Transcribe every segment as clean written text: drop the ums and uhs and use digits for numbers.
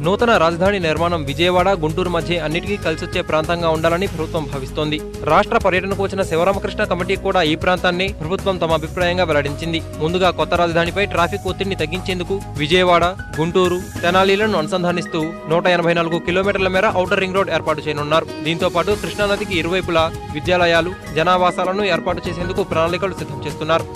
నూతన రాజధాని నిర్మాణం విజయవాడ, గుంటూరు మధ్య అన్నిటికీ కలిసొచ్చే ప్రాంతంగా ఉండాలని ప్రభుత్వం భావిస్తోంది. రాష్ట్ర పర్యటనకు వచ్చిన శివరామకృష్ణ కమిటీ కూడా ఈ ప్రాంతాన్ని ప్రభుత్వం తమ అభిప్రాయంగా వెల్లడించింది. ముందుగా కొత్త రాజధానిపై ట్రాఫిక్ ఒత్తిడిని తగ్గించేందుకు విజయవాడ, గుంటూరు, తెనాలిలను అనుసంధానిస్తూ 184 కిలోమీటర్ల మేర ఔటర్ రింగ్ రోడ్ ఏర్పాటు చేయనున్నారు. దీంతో పాటు కృష్ణానదికి ఇరువైపులా విద్యాలయాలు, జనావాసాలను ఏర్పాటు చేసేందుకు ప్రణాళికలు సిద్ధం చేస్తున్నారు.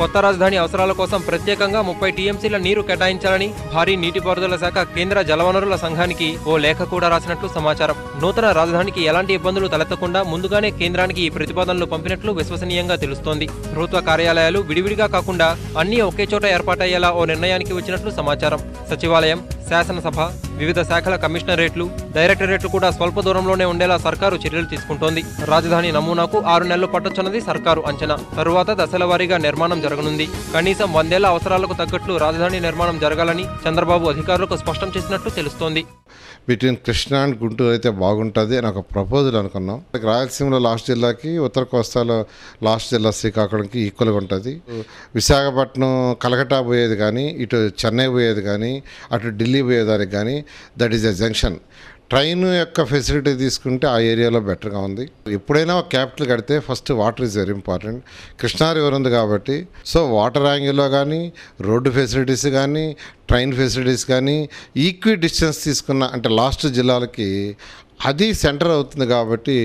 కొత్త రాజధాని అవసరాల కోసం ప్రత్యేకంగా 30 టీఎంసీల నీరు కేటాయించాలని భారీ నీటిపారుదల శాఖ కేంద్ర జలవనరుల సంఘానికి ఓ లేఖ కూడా రాసినట్లు సమాచారం. నూతన రాజధానికి ఎలాంటి ఇబ్బందులు తలెత్తకుండా ముందుగానే కేంద్రానికి ఈ ప్రతిపాదనలు పంపినట్లు విశ్వసనీయంగా తెలుస్తోంది. ప్రభుత్వ కార్యాలయాలు విడివిడిగా కాకుండా అన్నీ ఒకే చోట ఏర్పాటయ్యేలా ఓ నిర్ణయానికి వచ్చినట్లు సమాచారం. సచివాలయం, శాసనసభ, వివిధ శాఖల కమిషనరేట్లు, డైరెక్టరేట్లు కూడా స్వల్ప దూరంలోనే ఉండేలా సర్కారు చర్యలు తీసుకుంటోంది. రాజధాని నమూనాకు 6 నెలలు పట్టొచ్చన్నది సర్కారు అంచనా. తరువాత దశల వారీగా నిర్మాణం జరగనుంది. కనీసం 100 ఏళ్ల అవసరాలకు తగ్గట్లు రాజధాని నిర్మాణం జరగాలని చంద్రబాబు అధికారులకు స్పష్టం చేసినట్లు తెలుస్తోంది. బిట్వీన్ కృష్ణా అండ్ గుంటూరు అయితే బాగుంటుంది అని ఒక ప్రపోజల్ అనుకున్నాం. రాయలసీమలో లాస్ట్ జిల్లాకి, ఉత్తర కోస్తాలో లాస్ట్ జిల్లా శ్రీకాకుళంకి ఈక్వల్గా ఉంటుంది. విశాఖపట్నం కలకట్టా పోయేది కానీ, ఇటు చెన్నై పోయేది కానీ, అటు ఢిల్లీ పోయేదానికి కానీ that is a junction. Train యొక్క ఫెసిలిటీ తీసుకుంటే ఆ ఏరియాలో బెటర్గా ఉంది. ఎప్పుడైనా ఒక క్యాపిటల్ కడితే first water is very important. Krishna river ఉంది కాబట్టి సో వాటర్ యాంగిల్లో కానీ, రోడ్డు ఫెసిలిటీస్ కానీ, ట్రైన్ ఫెసిలిటీస్ కానీ ఈక్వి డిస్టెన్స్ తీసుకున్న అంటే లాస్ట్ జిల్లాలకి అది సెంటర్ అవుతుంది కాబట్టి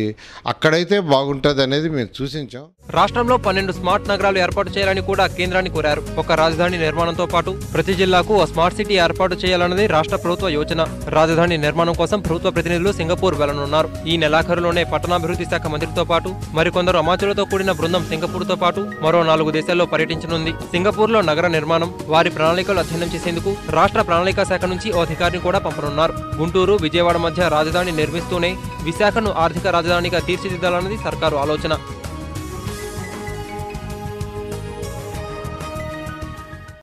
అక్కడైతే బాగుంటుంది అనేది మేము సూచించాం. రాష్ట్రంలో 12 స్మార్ట్ నగరాలు ఏర్పాటు చేయాలని కూడా కేంద్రాన్ని కోరారు. ఒక రాజధాని నిర్మాణంతో పాటు ప్రతి జిల్లాకు ఓ స్మార్ట్ సిటీ ఏర్పాటు చేయాలన్నది రాష్ట్ర ప్రభుత్వ యోచన. రాజధాని నిర్మాణం కోసం ప్రభుత్వ ప్రతినిధులు సింగపూర్ వెళ్లనున్నారు. ఈ నెలాఖరులోనే పట్టణాభివృద్ధి శాఖ మంత్రితో పాటు మరికొందరు అమాత్యులతో కూడిన బృందం సింగపూర్తో పాటు మరో 4 దేశాల్లో పర్యటించనుంది. సింగపూర్లో నగర నిర్మాణం, వారి ప్రణాళికలు అధ్యయనం చేసేందుకు రాష్ట్ర ప్రణాళికా శాఖ నుంచి ఓ అధికారిని కూడా పంపనున్నారు. గుంటూరు, విజయవాడ మధ్య రాజధాని నిర్మిస్తూనే విశాఖను ఆర్థిక రాజధానిగా తీర్చిదిద్దాలన్నది సర్కారు ఆలోచన.